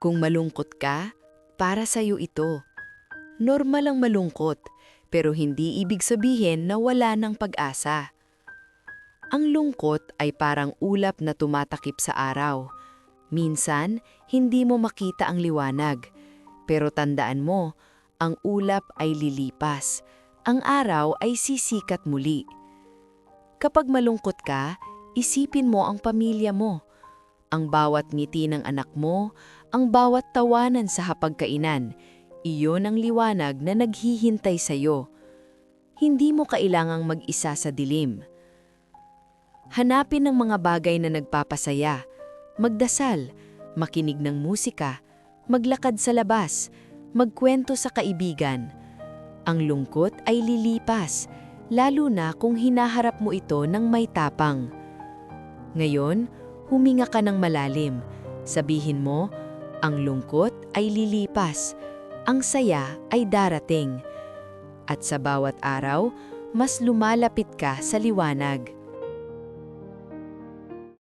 Kung malungkot ka, para sa'yo ito. Normal ang malungkot, pero hindi ibig sabihin na wala ng pag-asa. Ang lungkot ay parang ulap na tumatakip sa araw. Minsan, hindi mo makita ang liwanag. Pero tandaan mo, ang ulap ay lilipas. Ang araw ay sisikat muli. Kapag malungkot ka, isipin mo ang pamilya mo. Ang bawat ngiti ng anak mo, ang bawat tawanan sa hapagkainan, iyon ang liwanag na naghihintay sa'yo. Hindi mo kailangang mag-isa sa dilim. Hanapin ang mga bagay na nagpapasaya, magdasal, makinig ng musika, maglakad sa labas, magkwento sa kaibigan. Ang lungkot ay lilipas, lalo na kung hinaharap mo ito ng may tapang. Ngayon, huminga ka ng malalim. Sabihin mo, ang lungkot ay lilipas, ang saya ay darating. At sa bawat araw, mas lumalapit ka sa liwanag.